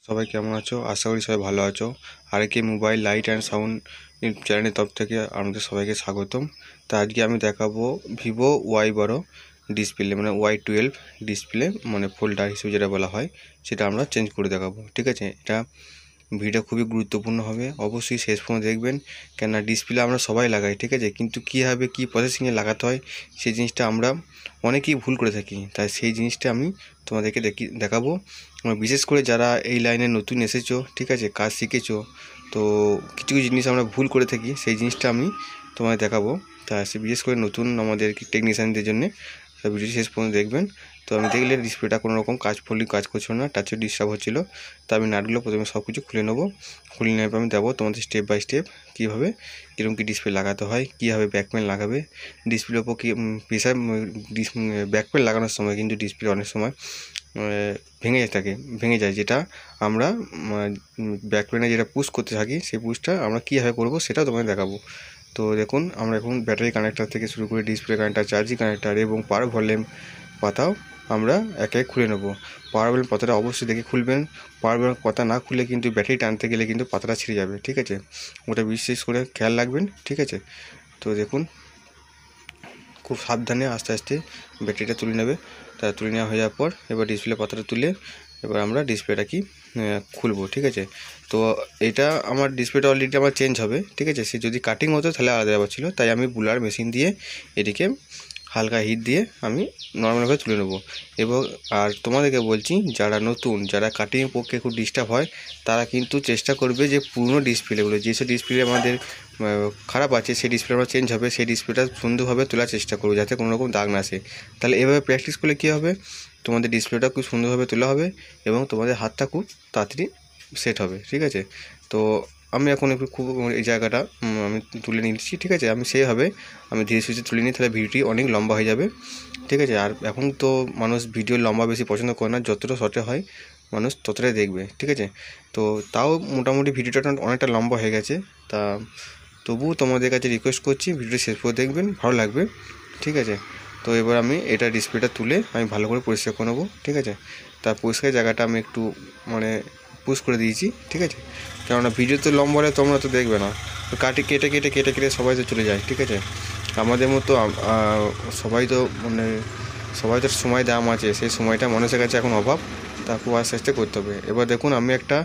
সবাই কেমন আছো? আশা করি সবাই ভালো আছো। আরকে মোবাইল লাইট অ্যান্ড সাউন্ড চ্যানেলের তরফ থেকে আমাদের সবাইকে স্বাগতম। তা আজকে আমি দেখাবো ভিভো Y12 ডিসপ্লে, মানে Y12 ডিসপ্লে, মানে ফোল্ডার হিসেবে যেটা বলা হয়, সেটা আমরা চেঞ্জ করে দেখাবো। ঠিক আছে, এটা ভিডিও খুবই গুরুত্বপূর্ণ হবে, অবশ্যই শেষ পর্যন্ত দেখবেন। কেননা ডিসপ্লে আমরা সবাই লাগাই, ঠিক আছে, কিন্তু কীভাবে কী প্রসেসিংয়ে লাগাতে হয় সেই জিনিসটা আমরা অনেকেই ভুল করে থাকি। তাই সেই জিনিসটা আমি তোমাদেরকে দেখাবো। বিশেষ করে যারা এই লাইনে নতুন এসেছো, ঠিক আছে, কাজ শিখেছো, তো কিছু কিছু জিনিস আমরা ভুল করে থাকি, সেই জিনিসটা আমি তোমাদের দেখাবো। তা বিশেষ করে নতুন আমাদের টেকনিশিয়ানদের জন্য ভিডিওটি শেষ পর্যন্ত দেখবেন। তো আমি দেখলে ডিসপ্লেটা কোনো রকম কাজ করছিল না, টাচে ডিস্টার্ব হচ্ছিলো। তো আমি নাটগুলো প্রথমে সব কিছু খুলে নেবো। খুলে নেওয়ার পর আমি দেবো তোমাদের স্টেপ বাই স্টেপ কীভাবে কীরকম কী ডিসপ্লে লাগাতে হয়, কীভাবে ব্যাকপ্যান লাগাবে ডিসপ্লের ওপর, কী প্রেসার ব্যাকপ্যান লাগানোর সময় কিন্তু ডিসপ্লে অনেক সময় ভেঙে যায়, যেটা আমরা ব্যাকপ্যানে যেটা পুশ করতে থাকি, সেই পুশটা আমরা কীভাবে করবো সেটাও তোমাদের দেখাবো। তো দেখুন, আমরা এখন ব্যাটারি কানেক্টার থেকে শুরু করে ডিসপ্লে কানেক্টার, চার্জিং কানেক্টার এবং পাওয়ার ভলিউম পাতাও আমরা একে খুলে নেব। পাওয়ার ভলিউম পাতাটা অবশ্যই দেখে খুলবেন। পাওয়ার ভলিউম পাতা না খুলে কিন্তু ব্যাটারি টানতে গেলে কিন্তু পাতাটা ছিঁড়ে যাবে, ঠিক আছে, ওটা বিশেষ করে খেয়াল রাখবেন, ঠিক আছে। তো দেখুন, খুব সাবধানে আস্তে আস্তে ব্যাটারিটা তুলে নেবে। তা তুলে নেওয়া হয়ে যাওয়ার পর এবার ডিসপ্লে পাতাটা তুলে এবার আমরা ডিসপ্লেটা কি খুলবো, ঠিক আছে। তো এটা আমার ডিসপ্লেটা অলরেডি আমার চেঞ্জ হবে, ঠিক আছে। সে যদি কাটিং হতো তাহলে আলাদা ব্যাপার ছিল, তাই আমি বুলার মেশিন দিয়ে এটিকে হালকা হিট দিয়ে আমি নর্মালভাবে তুলে নেবো। এবং আর তোমাদেরকে বলছি, যারা নতুন, যারা কাটিংয়ের পক্ষে খুব ডিস্টার্ব হয়, তারা কিন্তু চেষ্টা করবে যে পুরনো ডিসপ্লেগুলো, যেসব ডিসপ্লে আমাদের খারাপ আছে, সেই ডিসপ্লে আমরা চেঞ্জ হবে, সেই ডিসপ্লেটা সুন্দরভাবে তোলার চেষ্টা করবো, যাতে কোনো রকম দাগ না আসে। তাহলে এভাবে প্র্যাকটিস করলে কী হবে, তোমাদের ডিসপ্লেটা খুব সুন্দরভাবে তোলা হবে এবং তোমাদের হাতটা খুব তাড়াতাড়ি সেট হবে, ঠিক আছে। তো আমি এখন একটু খুব এই জায়গাটা আমি তুলে নিচ্ছি, ঠিক আছে। আমি সেইভাবে আমি ধীরে সুস্থে তুলে নিই, তাহলে ভিডিওটি অনেক লম্বা হয়ে যাবে, ঠিক আছে। আর এখন তো মানুষ ভিডিও লম্বা বেশি পছন্দ করে না, যতটা শর্টে হয় মানুষ ততটাই দেখবে, ঠিক আছে। তো তাও মোটামুটি ভিডিওটা অনেকটা লম্বা হয়ে গেছে। তা তবুও তোমাদের কাছে রিকোয়েস্ট করছি, ভিডিওটি শেষ করে দেখবেন, ভালো লাগবে, ঠিক আছে। তো এবার আমি এটা ডিসপ্লেটা তুলে আমি ভালো করে পরিষ্কার করে নেবো, ঠিক আছে। তার পরিষ্কার জায়গাটা আমি একটু মানে পুশ করে দিয়েছি, ঠিক আছে। কেননা ভিডিওতে লম্বা হলে তোমরা তো দেখবে না, তো কেটে সবাই তো চলে যায়, ঠিক আছে। আমাদের মতো সবাই তো সময় দাম আছে, সেই সময়টা মানুষের কাছে এখন অভাব, তা খুব আস্তে আস্তে করতে হবে। এবার দেখুন, আমি একটা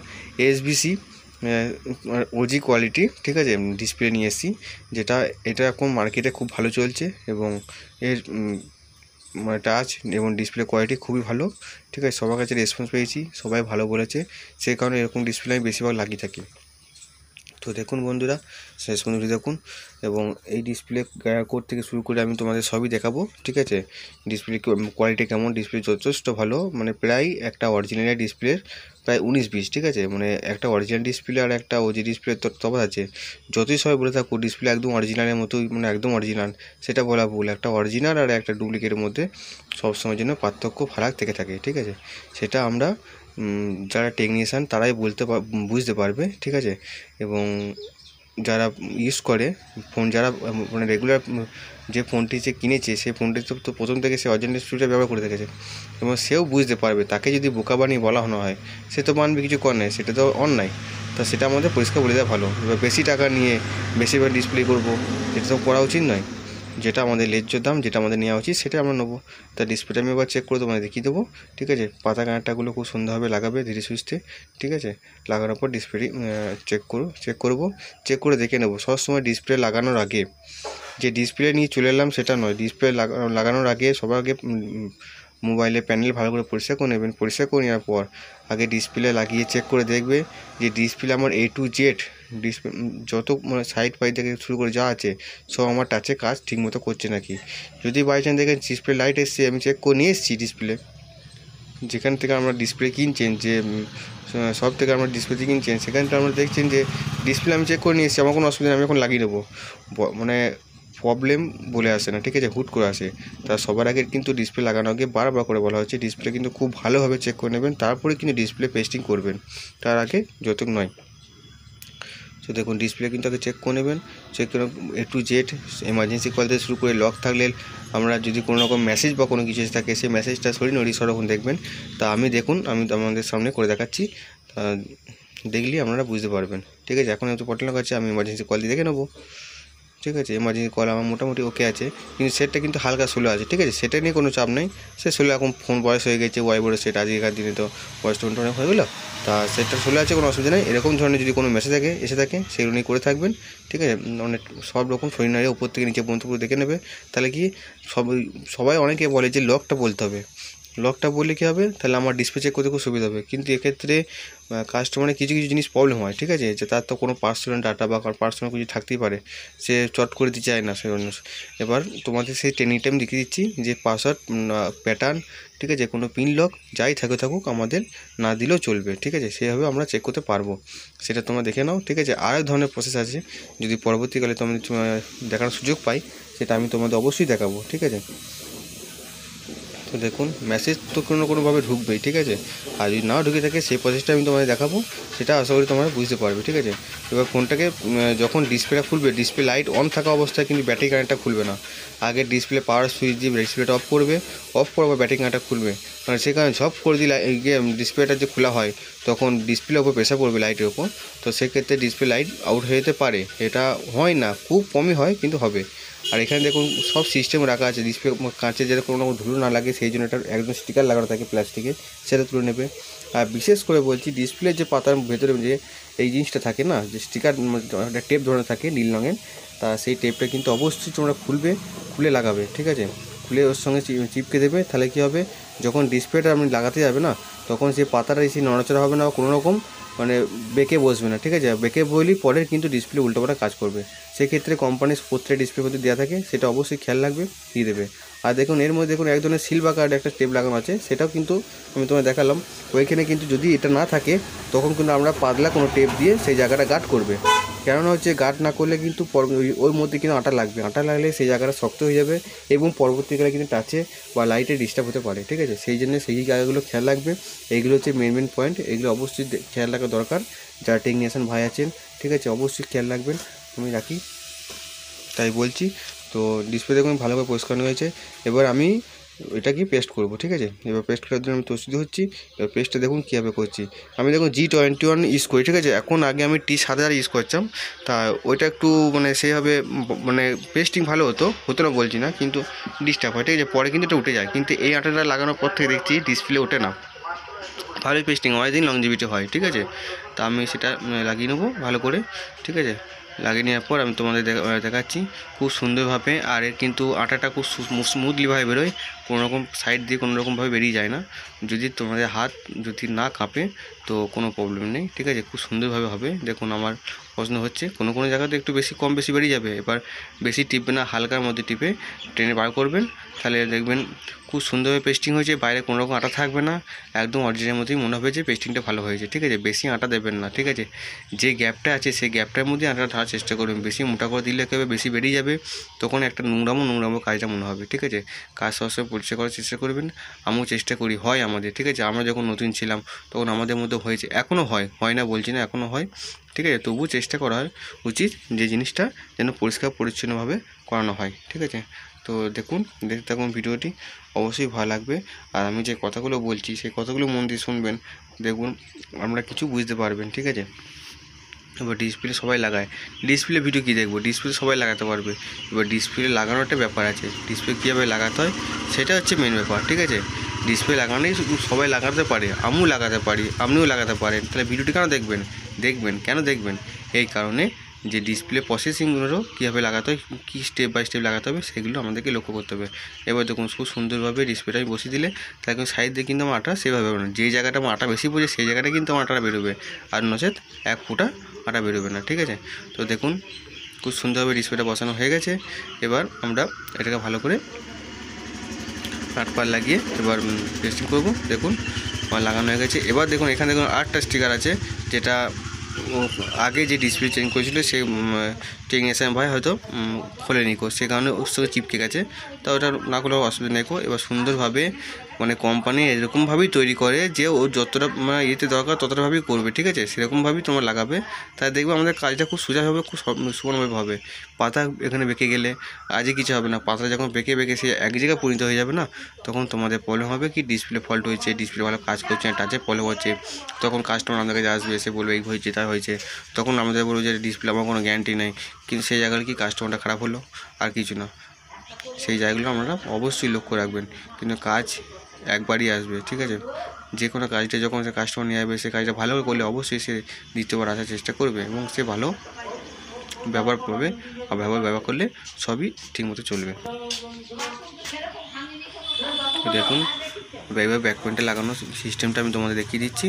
SBC OG কোয়ালিটি, ঠিক আছে, ডিসপ্লে নিয়ে এসেছি, এটা এখন মার্কেটে খুব ভালো চলছে এবং এর টাচ এবং ডিসপ্লে কোয়ালিটি খুবই ভালো, ঠিক আছে। সবার কাছে রেসপন্স পেয়েছি, সবাই ভালো বলেছে, সেই কারণে এরকম ডিসপ্লে আমি বেশিরভাগ লাগিয়ে থাকি। তো দেখুন বন্ধুরা, শেষ পর্যন্ত দেখুন, এবং এই ডিসপ্লে কোড থেকে শুরু করে আমি তোমাদের সবই দেখাবো, ঠিক আছে। ডিসপ্লে কোয়ালিটি কেমন, ডিসপ্লে যথেষ্ট ভালো, মানে প্রায় একটা অরিজিনাল ডিসপ্লের প্রায় 19-20, ঠিক আছে। মানে একটা অরিজিনাল ডিসপ্লে আর একটা OG ডিসপ্লে তফাৎ আছে। যতই সবাই বলে থাকুক ডিসপ্লে একদম অরিজিনালের মতোই, মানে একদম অরিজিনাল, সেটা বলা ভুল। একটা অরিজিনাল আর একটা ডুপ্লিকেটের মধ্যে সবসময়ের জন্য পার্থক্য ফারাক থেকে থাকে, ঠিক আছে। সেটা আমরা যারা টেকনিশিয়ান তারাই বুঝতে পারবে, ঠিক আছে। এবং যারা ইউজ করে ফোন, যারা মানে রেগুলার যে ফোনটি যে কিনেছে, সেই ফোনটি তো প্রথম থেকে সে অরিজিনাল ডিসপ্লেটা ব্যবহার করে থেকেছে, এবং সেও বুঝতে পারবে। তাকে যদি বোকা বানিয়ে বলা হয়, সে তো মানবে, কিছু কর নেই, সেটা তো অন্যায়। তা সেটা আমাদের পরিষ্কার বলে দেওয়া ভালো। এবার বেশি টাকা নিয়ে বেশিরভাগ ডিসপ্লে করবো, এটা তো করা উচিত নয়। যেটা আমাদের ন্যায্য দাম, যেটা আমাদের নেওয়া উচিত, সেটা আমরা নেবো। তা ডিসপ্লেটা আমি এবার চেক করে তোমাদের দেখিয়ে দেবো, ঠিক আছে। পাতা কানেক্টারগুলো খুব সুন্দরভাবে লাগাবে ধীরে সুস্থে, ঠিক আছে। লাগানোর পর ডিসপ্লেটি চেক করে দেখে নেবো। সবসময় ডিসপ্লে লাগানোর আগে যে ডিসপ্লে নিয়ে চলে এলাম সেটা নয়, ডিসপ্লে লাগানোর আগে সবার আগে মোবাইলের প্যানেল ভালো করে পরিষ্কার করে নেবেন। পরিষ্কার করে নেওয়ার পর আগে ডিসপ্লে লাগিয়ে চেক করে দেখবে যে ডিসপ্লে আমার A to Z ডিসপ্লে যত মানে সাইড থেকে শুরু করে যা আছে সব আমার টাচে কাজ ঠিকমতো করছে নাকি। যদি বাই চান্স দেখেন ডিসপ্লে লাইট এসছে, আমি চেক করে নিয়ে এসেছি ডিসপ্লে, যেখান থেকে আমরা ডিসপ্লে কিনছেন, যে সব থেকে আমরা ডিসপ্লে কিনছেন, সেখান থেকে আমরা দেখছেন যে ডিসপ্লে আমি চেক করে নিয়ে এসেছি, আমার কোনো অসুবিধা নেই, আমি এখন লাগিয়ে নেবো, মানে প্রবলেম বলে আসে না, ঠিক আছে, হুট করে আসে। তা সবার আগে কিন্তু ডিসপ্লে লাগানোর আগে বারবার করে বলা হচ্ছে ডিসপ্লে কিন্তু খুব ভালোভাবে চেক করে নেবেন, তারপরে কিন্তু ডিসপ্লে পেস্টিং করবেন, তার আগে যতক নয়। তো দেখুন, ডিসপ্লে কিন্তু আগে চেক করে নেবেন, চেক করে A to Z emergency call থেকে শুরু করে লক থাকলে, আমরা যদি কোনো রকম মেসেজ বা কোনো কিছু থাকে, সেই মেসেজটা সরিয়ে সরকম দেখবেন। তা আমি দেখুন, আমি আমাদের সামনে করে দেখাচ্ছি। তা দেখলেই আপনারা বুঝতে পারবেন। ঠিক আছে, এখন একটু পটল আছে, আমি এমার্জেন্সি কল দিয়ে দেখে নেবো। ঠিক আছে, এমার্জেন্সি কল আমার মোটামুটি ওকে আছে, কিন্তু সেটটা কিন্তু হালকা স্লো আছে। ঠিক আছে, সেটা নিয়ে কোনো চাপ নেই, সে স্লো এখন ফোন বয়স হয়ে গেছে, ওয়াইবোর্ডের সেট আগেকার দিনে তো বয়স টোন অনেক হয়ে গেলো, তা সেটটা স্লো আছে, কোনো অসুবিধা নেই। এরকম ধরনের যদি কোনো মেসেজ এসে থাকে সেগুলো নিয়ে করে থাকবেন। ঠিক আছে, অনেক সব রকম শরীর নাড়িয়ে উপর থেকে নিচে পর্যন্ত পুরো দেখে নেবে। তাহলে কি সবাই অনেকে বলে যে লকটা বলতে হবে, লকটা বললে কী হবে, তাহলে আমার ডিসপ্লে চেক করতে খুব সুবিধা হবে। কিন্তু এক্ষেত্রে কাস্টমারের কিছু কিছু জিনিস প্রবলেম হয়। ঠিক আছে, যে তার তো কোনো পার্সোনাল ডাটা বা পার্সোনাল কিছু থাকতেই পারে, সে চট করে দিতে চায় না সে অন্য। এবার তোমাদের সেই ট্রেনিং টাইম দেখিয়ে দিচ্ছি যে পাসওয়ার্ড, প্যাটার্ন, ঠিক আছে, কোনো পিন লক যাই থাকুক আমাদের না দিলেও চলবে। ঠিক আছে, সেভাবে আমরা চেক করতে পারবো, সেটা তোমরা দেখে নাও। ঠিক আছে, আরেক ধরনের প্রসেস আছে, যদি পরবর্তীকালে তোমাদের দেখানোর সুযোগ পাই সেটা আমি তোমাদের অবশ্যই দেখাবো। ঠিক আছে, তো দেখুন মেসেজ তো কোনোভাবে ঢুকবেই। ঠিক আছে, আর যদি নাও ঢুকে থাকে সেই প্রসেসটা আমি তোমাদের দেখাবো, সেটা আশা করি তোমরা বুঝতে পারবে। ঠিক আছে, এবার ফোনটাকে যখন ডিসপ্লেটা খুলবে, ডিসপ্লে লাইট অন থাকা অবস্থায় কিন্তু ব্যাটারি কানেক্টটা খুলবে না। আগে ডিসপ্লে পাওয়ার সুইচ দিয়ে ডিসপ্লেটা অফ করবে, অফ করার পর ব্যাটারি কানেক্টটা খুলবে। মানে সেখানে ঝপ করে দিলে ডিসপ্লেটা যে খোলা হয় তখন ডিসপ্লের ওপর প্রেসার পড়বে লাইটের ওপর, তো সেক্ষেত্রে ডিসপ্লে লাইট আউট হয়ে যেতে পারে। এটা হয় না, খুব কমই হয়, কিন্তু হবে। আর এখানে দেখুন সব সিস্টেম রাখা আছে, ডিসপ্লে কাঁচে যাতে কোনো রকম ধুলো না লাগে সেই জন্য এটা একদম স্টিকার লাগানো থাকে প্লাস্টিকের, সেটা তুলে নেবে। আর বিশেষ করে বলছি, ডিসপ্লে যে পাতার ভেতরে যে এই জিনিসটা থাকে না, যে স্টিকার একটা টেপ ধরনের থাকে নীল রঙের, তা সেই টেপটা কিন্তু অবশ্যই তোমরা খুলে লাগাবে। ঠিক আছে, খুলে ওর সঙ্গে চিপকে দেবে, তাহলে কী হবে, যখন ডিসপ্লেটা আপনি লাগাতে যাবে না, তখন সেই পাতাটা এসে নড়াচড়া হবে না বা কোনো রকম মানে বেঁকে বসবে না। ঠিক আছে, বেঁকে বসলেই পরে কিন্তু ডিসপ্লে উল্টোপাল্টা কাজ করবে। সেক্ষেত্রে কোম্পানির প্রত্যেকটা ডিসপ্লের মধ্যে দেওয়া থাকে, সেটা অবশ্যই খেয়াল রাখবে, দিয়ে দেবে। আর দেখুন এর মধ্যে দেখুন এক ধরনের সিলভার কার্ড একটা টেপ লাগানো আছে, সেটাও কিন্তু আমি তোমায় দেখালাম। ওইখানে কিন্তু যদি এটা না থাকে তখন কিন্তু আমরা পাতলা কোনো টেপ দিয়ে সেই জায়গাটা গার্ড করবে। কেননা হচ্ছে গার্ড না করলে কিন্তু ওর মধ্যে কিন্তু আটা লাগবে, আটা লাগলে সেই জায়গাটা শক্ত হয়ে যাবে এবং পরবর্তীকালে কিন্তু টাচে বা লাইটে ডিস্টার্ব হতে পারে। ঠিক আছে, সেই জন্য সেই জায়গাগুলো খেয়াল রাখবে। এইগুলো হচ্ছে মেন পয়েন্ট, এগুলো অবশ্যই খেয়াল রাখা দরকার, যারা টেকনিশিয়ান ভাই আছেন। ঠিক আছে, অবশ্যই খেয়াল রাখবেন, আমি রাখি তাই বলছি। তো ডিসপ্লে দেখুন ভালোভাবে পরিষ্কার হয়েছে। এবার আমি এটা কি পেস্ট করব। ঠিক আছে, এবার পেস্ট করার জন্য আমি প্রস্তুতি হচ্ছি। এবার পেস্টটা দেখুন কীভাবে করছি। আমি দেখুন G21 ইউজ করি। ঠিক আছে, এখন আগে আমি T7000 ইউজ করতাম, তা ওইটা একটু মানে সেইভাবে মানে পেস্টিং ভালো হতো না বলছি না, কিন্তু ডিস্টার্ব হয়। ঠিক আছে, পরে কিন্তু এটা উঠে যায়, কিন্তু এই আটাটা লাগানোর পর থেকে দেখছি ডিসপ্লে ওঠে না, ভালোই পেস্টিং হয়, দিন লংজিভিটি হয়। ঠিক আছে, তা আমি সেটা লাগিয়ে নেবো ভালো করে। ঠিক আছে, লাগিয়ে নেওয়ার পর আমি তোমাদের দেখাচ্ছি খুব সুন্দরভাবে। আর এর কিন্তু আটাটা খুব স্মুথলিভাবে বেরোয়, কোনোরকম সাইড দিয়ে কোনোরকমভাবে বেরিয়ে যায় না। যদি তোমাদের হাত যদি না কাঁপে তো কোনো প্রবলেম নেই। ঠিক আছে, খুব সুন্দরভাবে হবে। দেখুন আমার পছন্দ হচ্ছে, কোনো জায়গাতে একটু বেশি কম বেশি বেরিয়ে যাবে। এবার বেশি টিপবে না, হালকার মধ্যে টিপে টেনে বার করবেন, তাহলে দেখবেন খুব সুন্দরভাবে পেস্টিং হয়েছে, বাইরে কোনো রকম আটা থাকবে না, একদম অরিজিনাল মতোই মনে হবে যে পেস্টিংটা ভালো হয়েছে। ঠিক আছে, বেশি আটা দেবেন না। ঠিক আছে, যে গ্যাপটা আছে সেই গ্যাপটার মধ্যে আটাটা ঢালার চেষ্টা করবেন, বেশি মোটা করে দিলে কী হবে, বেশি বেরিয়ে যাবে, তখন একটা নোংরামো কাজটা মনে হবে। ঠিক আছে, কাজ সবসময় পরিষ্কার করার চেষ্টা করবেন, আমিও চেষ্টা করি, হয় আমাদের। ঠিক আছে, আমরা যখন নতুন ছিলাম তখন আমাদের মধ্যে হয়েছে, এখনও হয় না বলছি না, এখনও হয়। ঠিক আছে, তবুও চেষ্টা করা উচিত যে জিনিসটা যেন পরিষ্কার পরিচ্ছন্নভাবে করানো হয়। ঠিক আছে, তো দেখতে থাকুন ভিডিওটি, অবশ্যই ভালো লাগবে। আর আমি যে কথাগুলো বলছি সেই কথাগুলো মন দিয়ে শুনবেন, দেখুন আমরা কিছু বুঝতে পারবেন। ঠিক আছে, এবার ডিসপ্লে সবাই লাগায়, ডিসপ্লে ভিডিও কী দেখবো, ডিসপ্লে সবাই লাগাতে পারবে। এবার ডিসপ্লে লাগানোর একটা ব্যাপার আছে, ডিসপ্লে কীভাবে লাগাতে হয় সেটা হচ্ছে মেন ব্যাপার। ঠিক আছে, ডিসপ্লে লাগানোই সবাই লাগাতে পারে, আমিও লাগাতে পারি, আপনিও লাগাতে পারেন। তাহলে ভিডিওটি কেন দেখবেন এই কারণে যে ডিসপ্লে প্রসেসিংগুলো কীভাবে লাগাতে হয়, কী স্টেপ বাই স্টেপ লাগাতে হবে, সেগুলো আমাদেরকে লক্ষ্য করতে হবে। এবার দেখুন খুব সুন্দরভাবে ডিসপ্লেটা আমি বসিয়ে দিলে তার কিন্তু সাইড দিয়ে কিন্তু আমার আটা সেভাবে বেরোবে না, যেই জায়গাটা আমার আটা বেশি পড়ছে সেই জায়গাটা কিন্তু আমার আটা বেরোবে, আর নচেত এক ফুটা আটা বেরোবে না। ঠিক আছে, তো দেখুন খুব সুন্দরভাবে ডিসপ্লেটা বসানো হয়ে গেছে। এবার আমরা এটাকে ভালো করে পাট লাগিয়ে এবার পেস্টিং করব। দেখুন আমার লাগানো হয়ে গেছে। এবার দেখুন এখানে দেখুন আরেকটা স্টিকার আছে, যেটা আগে যে ডিসপ্লে চেঞ্জ করেছিল সেই টেকনিশিয়ান ভাই হয়তো খোলেনি, সে কারণে ওর সঙ্গে চিপকে গেছে, তা ওটা না করলেও অসুবিধা নেই। এবার সুন্দরভাবে মানে কোম্পানি এরকমভাবেই তৈরি করে যে ও যতটা মানে ইয়েতে দরকার ততটাভাবেই করবে, ঠিক আছে, সেরকমভাবেই তোমরা লাগাবে। তাই দেখবে আমাদের কাজটা খুব সোজা হবে, খুব সমানভাবে হবে। পাতা এখানে বেঁকে গেলে আজকে কিছু হবে না, পাতা যখন বেঁকে বেঁকে সে এক জায়গায় পরিণত হয়ে যাবে না, তখন তোমাদের প্রবলেম হবে কি ডিসপ্লে ফল্ট হয়েছে, ডিসপ্লে ভালো কাজ করছে না, টাচে প্রবলেম হচ্ছে। তখন কাস্টমার আমাদের কাছে আসবে, এসে বলবে এই হয়েছে তা হয়েছে, তখন আমাদের বলবো যে ডিসপ্লে আমার কোনো গ্যারান্টি নেই। কিন্তু সেই জায়গায় কি কাস্টমারটা খারাপ হলো, আর কিছু না। সেই জায়গাগুলো আপনারা অবশ্যই লক্ষ্য রাখবেন। কিন্তু কাজ একবারই আসবে, ঠিক আছে। যে কোনো কাজটা যখন সে কাস্টমার নিয়ে আসবে, সে কাজটা ভালো করলে অবশ্যই সে দ্বিতীয়বার আসার চেষ্টা করবে এবং সে ভালো ব্যবহার করবে। আর ব্যবহার করলে সবই ঠিকমতো চলবে। দেখুন এইভাবে ব্যাক পয়েন্টে লাগানোর সিস্টেমটা আমি তোমাদের দেখিয়ে দিচ্ছি।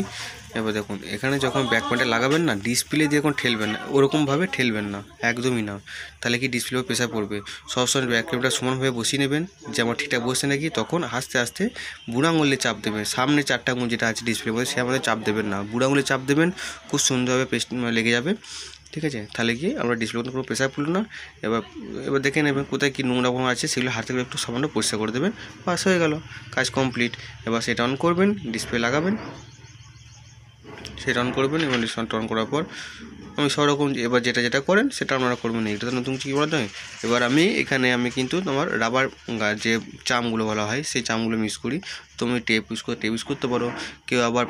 এবার দেখুন এখানে যখন ব্যাক পয়েন্টে লাগাবেন না, ডিসপ্লে দিয়ে এখন ঠেলবেন না, ওরকমভাবে ঠেলবেন না, একদমই না, তাহলে কি ডিসপ্লে প্রেসার পড়বে। সবসময় ব্যাক ক্যামেরাটা সমানভাবে বসিয়ে নেবেন, যে আমার ঠিকঠাক বসছে নাকি, তখন আস্তে আস্তে বুড়ো আঙুলে চাপ দেবেন। সামনে 4টা আঙুল যেটা আছে ডিসপ্লের মধ্যে, সে আমাদের চাপ দেবেন না, বুড়ো আঙুলে চাপ দেবেন, খুব সুন্দরভাবে পেস্ট লেগে যাবে, ঠিক আছে। তাহলে কি আমরা ডিসপ্লে কোনো প্রেসার পড়লো না। এবার এবার দেখে নেবেন কোথায় কী নোংরা কোনো আছে, সেগুলো হাতে করে একটু সামান্য পরিষ্কার করে দেবেন, বাস হয়ে গেল, কাজ কমপ্লিট। এবার সেটা অন করবেন, ডিসপ্লে লাগাবেন, সেটা অন করবেন এবং ডিসপ্লে অন করার পর আমি সব রকম এবার যেটা যেটা করেন সেটা আপনারা করবেন, এটা তো নতুন কিছু করা নয়। এবার আমি কিন্তু তোমার রাবার যে চামগুলো বলা হয় সেই চামগুলো মিক্স করি। তুমি টেপ ইউজ করতে পারো, কেউ আবার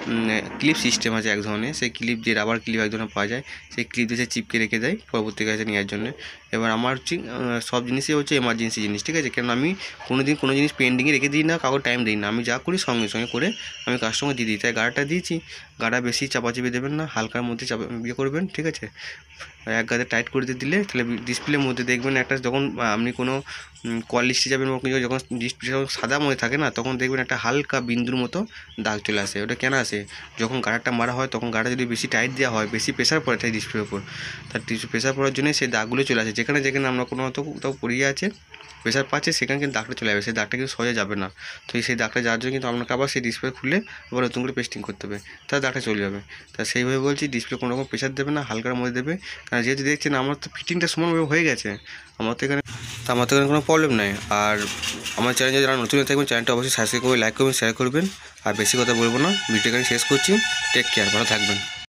ক্লিপ সিস্টেম আছে এক ধরনের, সেই ক্লিপ যে রাবার ক্লিপ এক ধরনের পাওয়া যায়, সেই ক্লিপ দিয়ে চিপকে রেখে দেয় পরবর্তী কাজে নেওয়ার জন্য। এবার আমার হচ্ছে সব জিনিসই হচ্ছে এমার্জেন্সি জিনিস, ঠিক আছে, কেন আমি কোনো জিনিস পেন্ডিংয়ে রেখে দিই না, কাউকে টাইম দিই না, আমি যা করি সঙ্গে সঙ্গে করে আমি কাস্টমার দিয়ে দিই। তাই গাড়াটা দিয়েছি, গাড়া বেশি চাপাচাপি দেবেন না, হালকার মধ্যে করবেন, ঠিক আছে। এক গাদে টাইট করে দিলে তাহলে ডিসপ্লের মধ্যে দেখবেন একটা, যখন আপনি কোনো কল লিস্টে যাবেন বা যখন ডিসপ্লে সাদা মধ্যে থাকে না, তখন দেখবেন একটা হালকা বিন্দুর মতো দাগ চলে আসে। ওটা কেন আসে, যখন গাড়াটা মারা হয় তখন গাড়া যদি বেশি টাইট দেওয়া হয়, বেশি প্রেশার পড়ে তাই ডিসপ্লের উপর, তার প্রেশার পড়ার জন্য সেই দাগগুলো চলে আসে। যেখানে যেখানে আমরা কোনো হয়তো কোথাও পড়িয়ে আছে প্রেশার পাচ্ছে, সেখানে কিন্তু দাগটা চলে যাবে, সেই দাগটা কিন্তু সহজে যাবে না। তো সেই দাগটা যাওয়ার জন্য কিন্তু আপনাকে আবার সেই ডিসপ্লে খুলে আবার নতুন করে পেস্টিং করতে হবে, তাহলে দাগটা চলে যাবে। তা সেইভাবে বলছি ডিসপ্লে কোনো রকম প্রেশার দেবে না, হালকার মধ্যে দেবে। কারণ যেহেতু দেখছেন আমার তো ফিটিংটা সমানভাবে হয়ে গেছে, আমার তো এখানে কোনো প্রবলেম নেই। আর আমার চ্যানেলে যারা নতুন থাকবেন, চ্যানেলটা অবশ্যই সাবস্ক্রাইব করবেন, লাইক করবেন, শেয়ার করবেন। আর বেশি কথা বলবো না, ভিডিওটা শেষ করছি। টেক কেয়ার, ভালো থাকবেন।